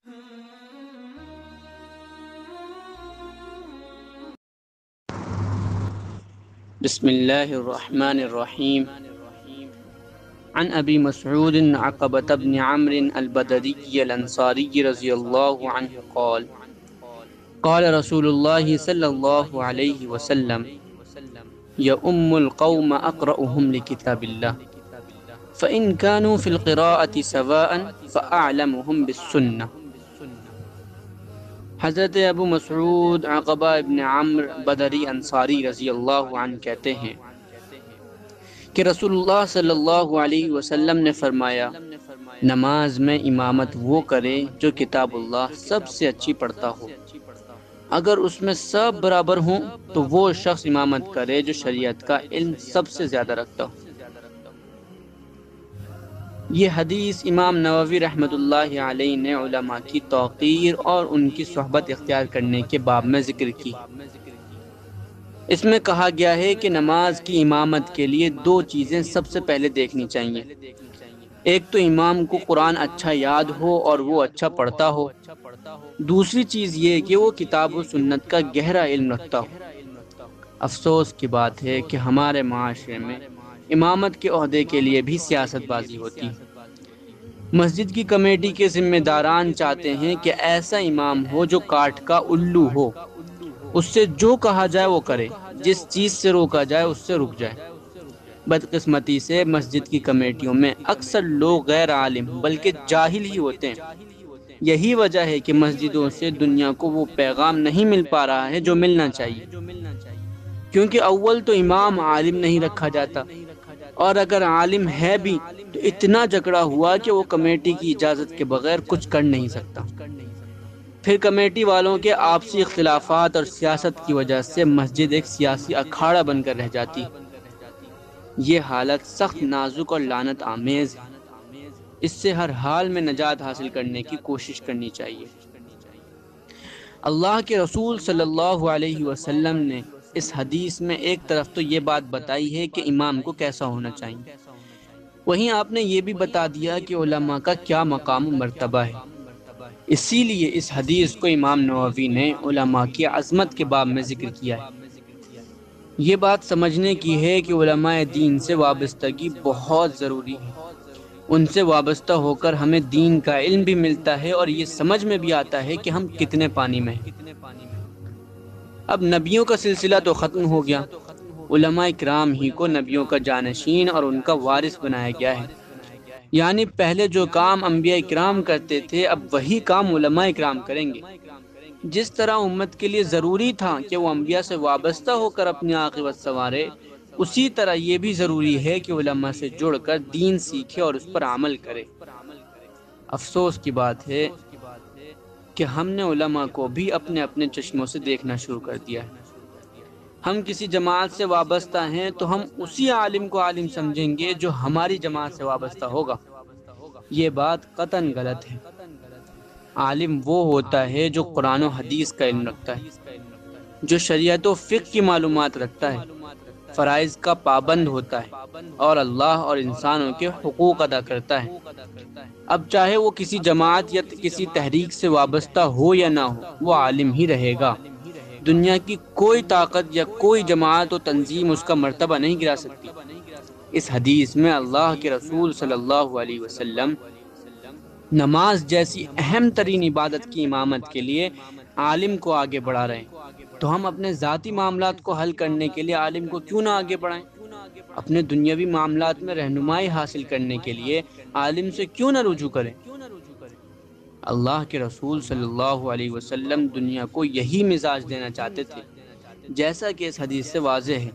بسم اللہ الرحمن الرحیم عن ابی مسعود عقبۃ بن عمرو البدری الانصاری رضی اللہ عنہ قال قال رسول اللہ صلی اللہ علیہ وسلم یؤم القوم اقرأهم لکتاب اللہ فإن كانوا في القراءة سواء فأعلمهم بالسنة۔ حضرت ابو مسعود عقبہ ابن عمرو بدری انصاری رضی اللہ عنہ کہتے ہیں کہ رسول اللہ صلی اللہ علیہ وسلم نے فرمایا، نماز میں امامت وہ کرے جو کتاب اللہ سب سے اچھی پڑھتا ہو، اگر اس میں سب برابر ہوں تو وہ شخص امامت کرے جو شریعت کا علم سب سے زیادہ رکھتا ہو۔ یہ حدیث امام نووی رحمۃ اللہ علیہ نے علماء کی توقیر اور ان کی صحبت اختیار کرنے کے باب میں ذکر کی۔ اس میں کہا گیا ہے کہ نماز کی امامت کے لیے دو چیزیں سب سے پہلے دیکھنی چاہیے۔ ایک تو امام کو قرآن اچھا یاد ہو اور وہ اچھا پڑھتا ہو، دوسری چیز یہ کہ وہ کتاب و سنت کا گہرا علم رکھتا ہو۔ افسوس کی بات ہے کہ ہمارے معاشرے میں امامت کے عہدے کے لیے بھی سیاست بازی ہوتی ہے۔ مسجد کی کمیٹی کے ذمہ داران چاہتے ہیں کہ ایسا امام ہو جو کاٹ کا الو ہو، اس سے جو کہا جائے وہ کرے، جس چیز سے روکا جائے اس سے رک جائے۔ بدقسمتی سے مسجد کی کمیٹیوں میں اکثر لوگ غیر عالم بلکہ جاہل ہی ہوتے ہیں۔ یہی وجہ ہے کہ مسجدوں سے دنیا کو وہ پیغام نہیں مل پا رہا ہے جو ملنا چاہیے، کیونکہ اول تو امام عالم نہیں رکھا جاتا، اور اگر عالم ہے بھی تو اتنا جکڑا ہوا کہ وہ کمیٹی کی اجازت کے بغیر کچھ کر نہیں سکتا۔ پھر کمیٹی والوں کے آپسی اختلافات اور سیاست کی وجہ سے مسجد ایک سیاسی اکھاڑا بن کر رہ جاتی۔ یہ حالت سخت نازک اور لعنت آمیز ہے۔ اس سے ہر حال میں نجات حاصل کرنے کی کوشش کرنی چاہیے۔ اللہ کے رسول صلی اللہ علیہ وسلم نے اس حدیث میں ایک طرف تو یہ بات بتائی ہے کہ امام کو کیسا ہونا چاہیے، وہیں آپ نے یہ بھی بتا دیا کہ علماء کا کیا مقام و مرتبہ ہے۔ اسی لیے اس حدیث کو امام نووی نے علماء کی عظمت کے باب میں ذکر کیا ہے۔ یہ بات سمجھنے کی ہے کہ علماء دین سے وابستگی بہت ضروری ہے۔ ان سے وابستہ ہو کر ہمیں دین کا علم بھی ملتا ہے اور یہ سمجھ میں بھی آتا ہے کہ ہم کتنے پانی میں ہیں۔ اب نبیوں کا سلسلہ تو ختم ہو گیا، علماء کرام ہی کو نبیوں کا جانشین اور ان کا وارث بنایا گیا ہے۔ یعنی پہلے جو کام انبیاء کرام کرتے تھے اب وہی کام علماء کرام کریں گے۔ جس طرح امت کے لیے ضروری تھا کہ وہ انبیاء سے وابستہ ہو کر اپنی عاقبت سنوارے، اسی طرح یہ بھی ضروری ہے کہ علماء سے جڑ کر دین سیکھے اور اس پر عمل کرے۔ افسوس کی بات ہے کہ ہم نے علماء کو بھی اپنے اپنے چشموں سے دیکھنا شروع کر دیا ہے۔ ہم کسی جماعت سے وابستہ ہیں تو ہم اسی عالم کو عالم سمجھیں گے جو ہماری جماعت سے وابستہ ہوگا۔ یہ بات قطعاً غلط ہے۔ عالم وہ ہوتا ہے جو قرآن و حدیث کا علم رکھتا ہے، جو شریعت و فقہ کی معلومات رکھتا ہے، فرائض کا پابند ہوتا ہے اور اللہ اور انسانوں کے حقوق ادا کرتا ہے۔ اب چاہے وہ کسی جماعت یا کسی تحریک سے وابستہ ہو یا نہ ہو، وہ عالم ہی رہے گا۔ دنیا کی کوئی طاقت یا کوئی جماعت و تنظیم اس کا مرتبہ نہیں گرا سکتی۔ اس حدیث میں اللہ کے رسول صلی اللہ علیہ وسلم نماز جیسی اہم ترین عبادت کی امامت کے لیے عالم کو آگے بڑھا رہے ہیں، تو ہم اپنے ذاتی معاملات کو حل کرنے کے لیے عالم کو کیوں نہ آگے بڑھائیں؟ اپنے دنیاوی معاملات میں رہنمائی حاصل کرنے کے لیے عالم سے کیوں نہ رجوع کریں؟ اللہ کے رسول صلی اللہ علیہ وسلم دنیا کو یہی مزاج دینا چاہتے تھے، جیسا کہ اس حدیث سے واضح ہے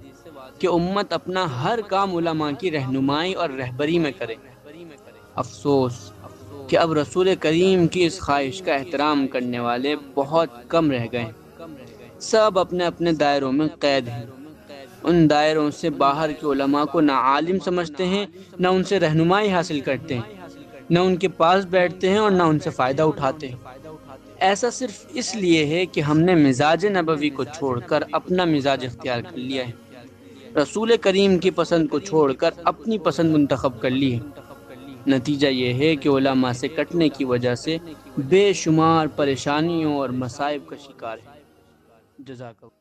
کہ امت اپنا ہر کام علماء کی رہنمائی اور رہبری میں کرے۔ افسوس کہ اب رسول کریم کی اس خواہش کا احترام کرنے والے بہت کم رہ گئے ہیں۔ سب اپنے اپنے دائروں میں قید ہیں۔ ان دائروں سے باہر کے علماء کو نہ عالم سمجھتے ہیں، نہ ان سے رہنمائی حاصل کرتے ہیں، نہ ان کے پاس بیٹھتے ہیں اور نہ ان سے فائدہ اٹھاتے ہیں۔ ایسا صرف اس لیے ہے کہ ہم نے مزاج نبوی کو چھوڑ کر اپنا مزاج اختیار کر لیا ہے، رسول کریم کی پسند کو چھوڑ کر اپنی پسند منتخب کر لی ہے۔ نتیجہ یہ ہے کہ علماء سے کٹنے کی وجہ سے بے شمار پریشانیوں اور مصائب کا شکار ہے۔ جزاک اللہ۔